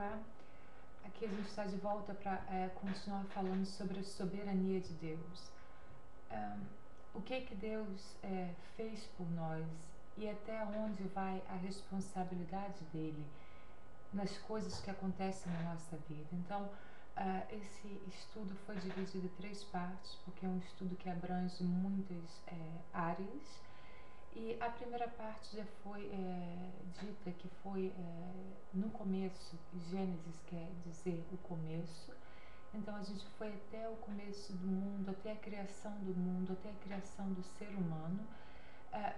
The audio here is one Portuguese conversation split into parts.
Olá, aqui a gente está de volta para continuar falando sobre a soberania de Deus. O que Deus fez por nós e até onde vai a responsabilidade dele nas coisas que acontecem na nossa vida. Então, esse estudo foi dividido em 3 partes, porque é um estudo que abrange muitas áreas. E a primeira parte já foi dita, que foi no começo. Gênesis quer dizer o começo. Então a gente foi até o começo do mundo, até a criação do mundo, até a criação do ser humano,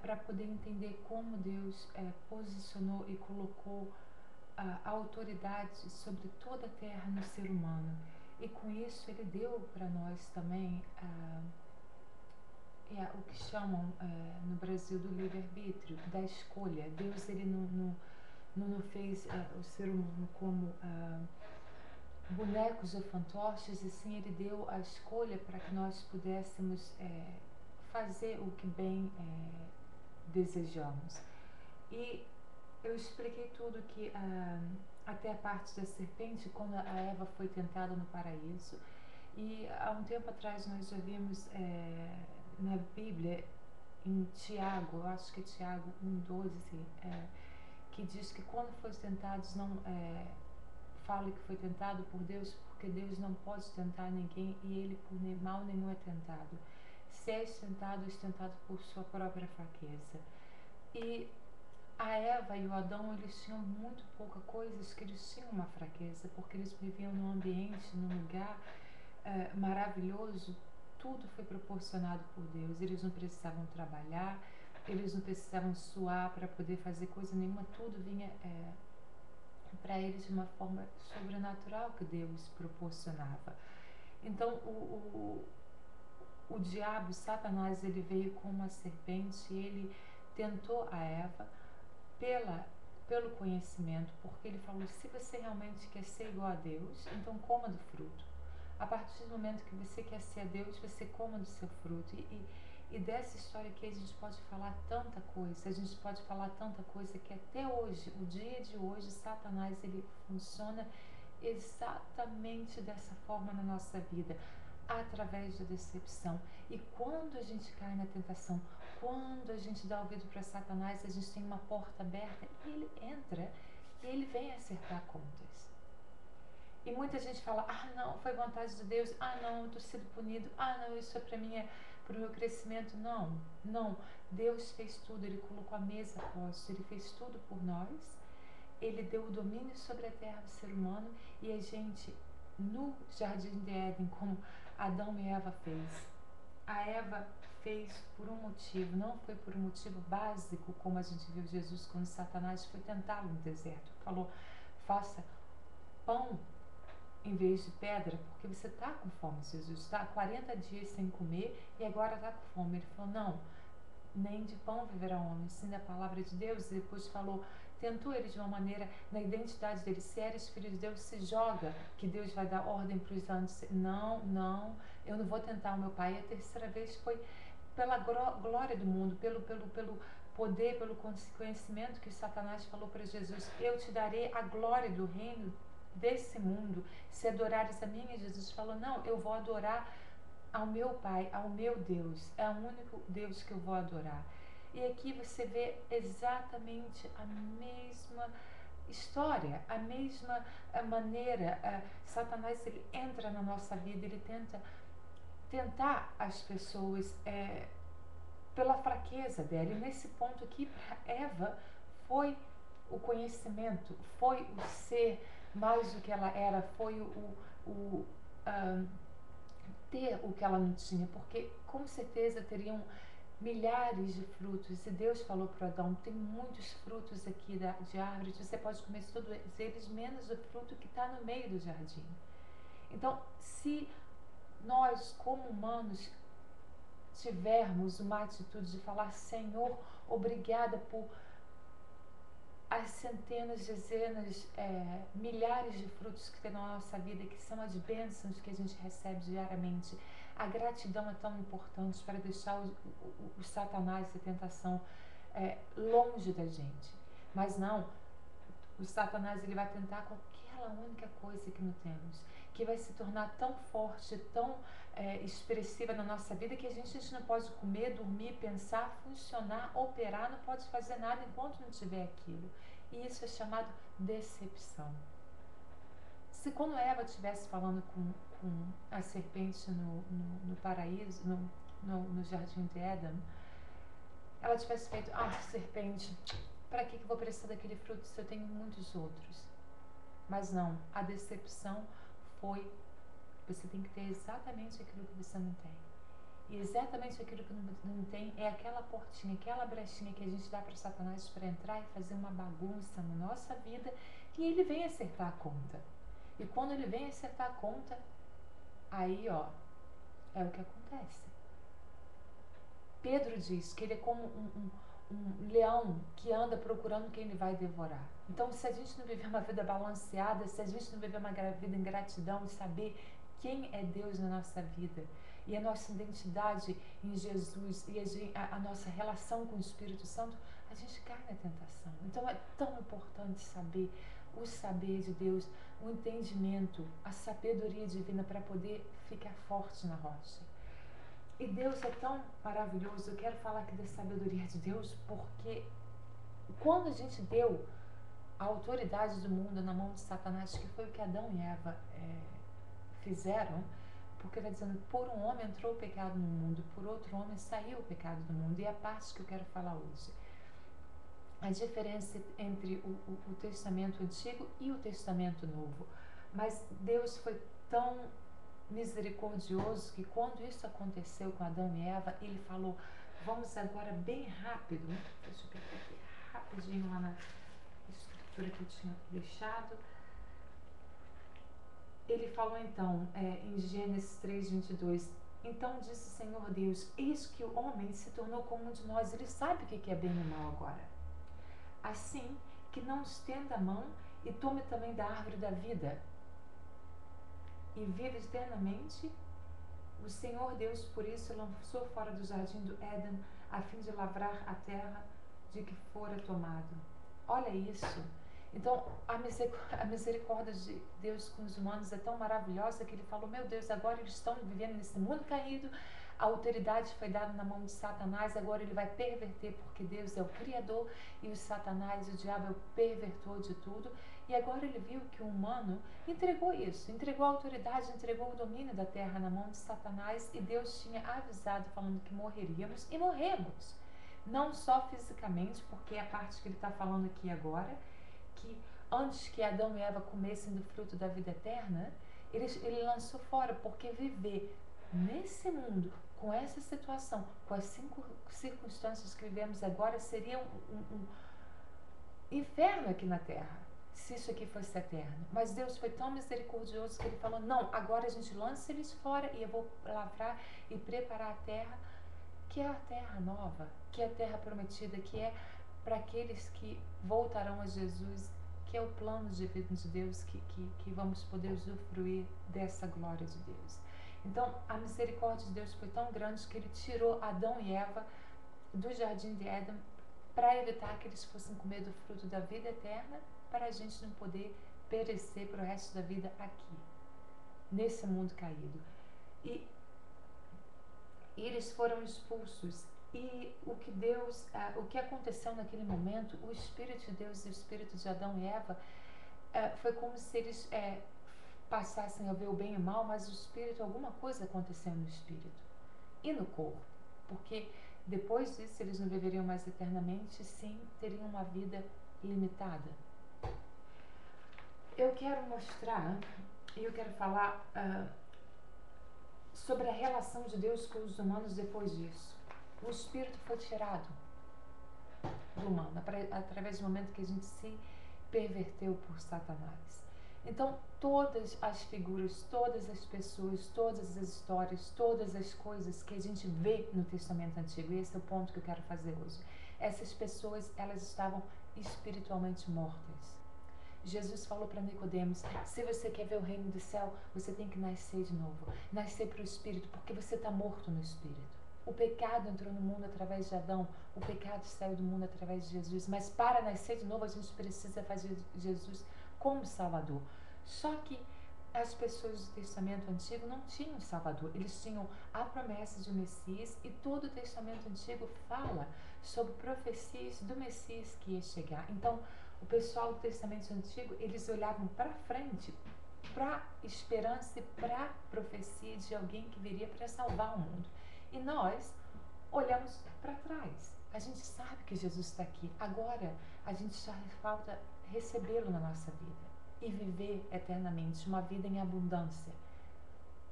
para poder entender como Deus posicionou e colocou a autoridade sobre toda a terra no ser humano. E com isso ele deu para nós também o que chamam no Brasil do livre-arbítrio, da escolha. Deus ele não fez o ser humano como bonecos ou fantoches, e sim ele deu a escolha para que nós pudéssemos fazer o que bem desejamos. E eu expliquei tudo que até a parte da serpente, quando a Eva foi tentada no paraíso. E há um tempo atrás nós já vimos na Bíblia, em Tiago, eu acho que é Tiago 1,12, que diz que quando fosse tentados, não fale que foi tentado por Deus, porque Deus não pode tentar ninguém e ele por mal nenhum é tentado. Se és tentado por sua própria fraqueza. E a Eva e o Adão, eles tinham muito pouca coisas, que eles tinham uma fraqueza, porque eles viviam num ambiente, num lugar maravilhoso. Tudo foi proporcionado por Deus. Eles não precisavam trabalhar, eles não precisavam suar para poder fazer coisa nenhuma. Tudo vinha para eles de uma forma sobrenatural que Deus proporcionava. Então o diabo, Satanás, ele veio como uma serpente e ele tentou a Eva pelo conhecimento, porque ele falou: se você realmente quer ser igual a Deus, então coma do fruto. A partir do momento que você quer ser a Deus, você coma do seu fruto. E dessa história aqui a gente pode falar tanta coisa, que até hoje, o dia de hoje, Satanás ele funciona exatamente dessa forma na nossa vida, através da decepção. E quando a gente cai na tentação, quando a gente dá ouvido para Satanás, a gente tem uma porta aberta e ele entra e ele vem acertar contas. E muita gente fala: ah não, foi vontade de Deus, ah não, eu estou sendo punido, ah não, isso é para o meu crescimento. Não, Deus fez tudo, ele colocou a mesa posta, ele fez tudo por nós, ele deu o domínio sobre a terra do ser humano. E a gente, no Jardim de Éden, como Adão e Eva fez, a Eva fez por um motivo, não foi por um motivo básico, como a gente viu Jesus quando Satanás foi tentá-lo no deserto. Falou: faça pão em vez de pedra, porque você está com fome. Jesus está há 40 dias sem comer e agora está com fome. Ele falou: não, nem de pão viverá o homem, sim da palavra de Deus. E depois falou, tentou ele de uma maneira, na identidade dele: se eres filho de Deus, se joga, que Deus vai dar ordem para os anjos. Não, eu não vou tentar o meu pai. E a terceira vez foi pela glória do mundo, pelo poder, pelo conhecimento, que Satanás falou para Jesus: eu te darei a glória do reino desse mundo, se adorares a mim. E Jesus falou: não, eu vou adorar ao meu Pai, ao meu Deus, é o único Deus que eu vou adorar. E aqui você vê exatamente a mesma história, a mesma maneira. Satanás ele entra na nossa vida, ele tenta tentar as pessoas pela fraqueza dela. E nesse ponto aqui, para Eva, foi o conhecimento, foi o ser mais do que ela era, foi ter o que ela não tinha, porque com certeza teriam milhares de frutos. E Deus falou para Adão: tem muitos frutos aqui de árvores, você pode comer todos eles, menos o fruto que está no meio do jardim. Então, se nós, como humanos, tivermos uma atitude de falar: Senhor, obrigada por as centenas, dezenas, milhares de frutos que tem na nossa vida, que são as bênçãos que a gente recebe diariamente. A gratidão é tão importante para deixar o Satanás e a tentação longe da gente. Mas não, O Satanás ele vai tentar com aquela única coisa que não temos, que vai se tornar tão forte, tão expressiva na nossa vida que a gente não pode comer, dormir, pensar, funcionar, operar, não pode fazer nada enquanto não tiver aquilo. E isso é chamado decepção. Se quando Eva estivesse falando com a serpente no paraíso, no jardim de Éden, ela tivesse feito, serpente, para que eu vou precisar daquele fruto se eu tenho muitos outros? Mas não, a decepção foi, você tem que ter exatamente aquilo que você não tem. E exatamente aquilo que não tem é aquela portinha, aquela brechinha que a gente dá para Satanás para entrar e fazer uma bagunça na nossa vida, e ele vem acertar a conta. E quando ele vem acertar a conta, aí é o que acontece. Pedro diz que ele é como um leão que anda procurando quem ele vai devorar. Então, se a gente não viver uma vida balanceada, se a gente não viver uma vida em gratidão e saber quem é Deus na nossa vida e a nossa identidade em Jesus e a nossa relação com o Espírito Santo, a gente cai na tentação. Então, é tão importante saber o saber de Deus, o entendimento, a sabedoria divina para poder ficar forte na rocha. E Deus é tão maravilhoso. Eu quero falar aqui da sabedoria de Deus, porque quando a gente deu a autoridade do mundo na mão de Satanás, que foi o que Adão e Eva fizeram, porque está dizendo, por um homem entrou o pecado no mundo, por outro homem saiu o pecado do mundo. E é a parte que eu quero falar hoje. A diferença entre o Testamento Antigo e o Testamento Novo. Mas Deus foi tão misericordioso que quando isso aconteceu com Adão e Eva, ele falou, vamos agora bem rápido, deixa eu pegar aqui rapidinho lá na estrutura que eu tinha deixado. Ele falou então, em Gênesis 3:22, então disse o Senhor Deus, eis que o homem se tornou como um de nós, ele sabe o que é bem e mal agora. Assim que não estenda a mão e tome também da árvore da vida e vive eternamente. O Senhor Deus, por isso, lançou fora do jardim do Éden, a fim de lavrar a terra de que fora tomado. Olha isso. Então, a misericórdia de Deus com os humanos é tão maravilhosa que ele falou, meu Deus, agora eles estão vivendo nesse mundo caído, a autoridade foi dada na mão de Satanás, agora ele vai perverter, porque Deus é o Criador e o Satanás, o diabo, é o pervertor de tudo. E agora ele viu que o humano entregou isso, entregou a autoridade, entregou o domínio da terra na mão de Satanás, e Deus tinha avisado, falando que morreríamos, e morremos. Não só fisicamente, porque é a parte que ele está falando aqui agora, que antes que Adão e Eva comessem do fruto da vida eterna, ele lançou fora, porque viver nesse mundo, com essa situação, com as circunstâncias que vivemos agora, seria um inferno aqui na terra, se isso aqui fosse eterno. Mas Deus foi tão misericordioso que ele falou, não, agora a gente lança eles fora e eu vou lavrar e preparar a terra, que é a terra nova, que é a terra prometida, que é para aqueles que voltarão a Jesus, que é o plano de vida de Deus, que vamos poder usufruir dessa glória de Deus. Então, a misericórdia de Deus foi tão grande que ele tirou Adão e Eva do jardim de Éden para evitar que eles fossem comer do fruto da vida eterna, para a gente não poder perecer para o resto da vida aqui, nesse mundo caído. E eles foram expulsos. E o que aconteceu naquele momento, o Espírito de Deus e o Espírito de Adão e Eva, foi como se eles passassem a ver o bem e o mal, mas o Espírito, alguma coisa aconteceu no Espírito e no corpo, porque depois disso eles não viveriam mais eternamente, sim, teriam uma vida limitada. Eu quero mostrar, e eu quero falar sobre a relação de Deus com os humanos depois disso. O Espírito foi tirado do humano, através do momento que a gente se perverteu por Satanás. Então, todas as figuras, todas as pessoas, todas as histórias, todas as coisas que a gente vê no Testamento Antigo, e esse é o ponto que eu quero fazer hoje, essas pessoas, elas estavam espiritualmente mortas. Jesus falou para Nicodemos, se você quer ver o reino do céu, você tem que nascer de novo, nascer para o Espírito, porque você está morto no Espírito. O pecado entrou no mundo através de Adão, o pecado saiu do mundo através de Jesus, mas para nascer de novo a gente precisa fazer Jesus como Salvador. Só que as pessoas do Testamento Antigo não tinham Salvador, eles tinham a promessa de Messias, e todo o Testamento Antigo fala sobre profecias do Messias que ia chegar. Então, o pessoal do Testamento Antigo, eles olhavam para frente, para esperança e para profecia de alguém que viria para salvar o mundo. E nós olhamos para trás. A gente sabe que Jesus está aqui. Agora, a gente só falta recebê-lo na nossa vida e viver eternamente uma vida em abundância.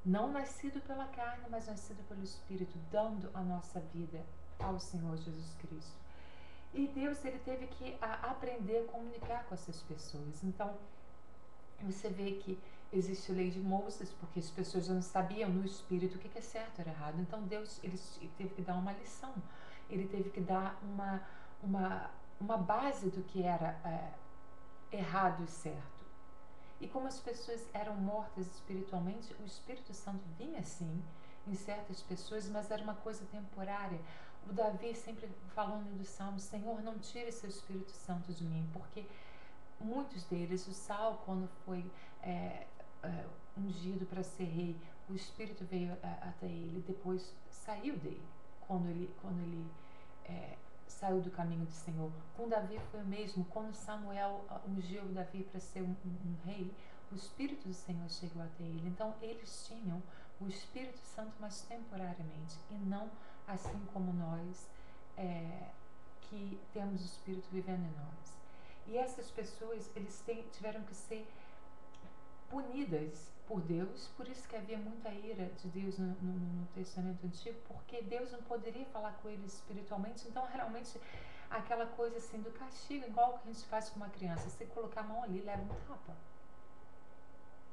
Não nascido pela carne, mas nascido pelo Espírito, dando a nossa vida ao Senhor Jesus Cristo. E Deus, ele teve que aprender a comunicar com essas pessoas. Então, você vê que existe a lei de Moisés, porque as pessoas não sabiam no Espírito o que é certo e era errado. Então, Deus, ele teve que dar uma lição. Ele teve que dar uma base do que era errado e certo. E como as pessoas eram mortas espiritualmente, o Espírito Santo vinha sim em certas pessoas, mas era uma coisa temporária. O Davi sempre falando do Salmo: Senhor, não tire seu Espírito Santo de mim, porque muitos deles, o Saul, quando foi ungido para ser rei, o Espírito veio até ele, depois saiu dele, quando ele saiu do caminho do Senhor. Com Davi foi o mesmo. Quando Samuel ungiu Davi para ser um rei, o Espírito do Senhor chegou até ele. Então, eles tinham o Espírito Santo, mas temporariamente, e não assim como nós, que temos o Espírito vivendo em nós. E essas pessoas, eles tiveram que ser punidas por Deus, por isso que havia muita ira de Deus no Testamento Antigo, porque Deus não poderia falar com eles espiritualmente. Então, realmente, aquela coisa assim do castigo, igual que a gente faz com uma criança: se colocar a mão ali, leva um tapa,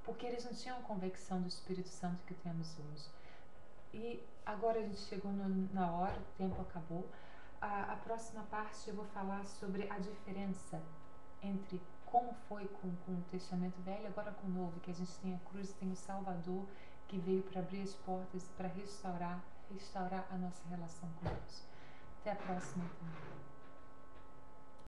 porque eles não tinham a convicção do Espírito Santo que temos hoje. E agora a gente chegou na hora, o tempo acabou. A próxima parte eu vou falar sobre a diferença entre como foi com o Testamento Velho, agora com o Novo, que a gente tem a cruz, tem o Salvador que veio para abrir as portas, para restaurar a nossa relação com Deus. Até a próxima, então.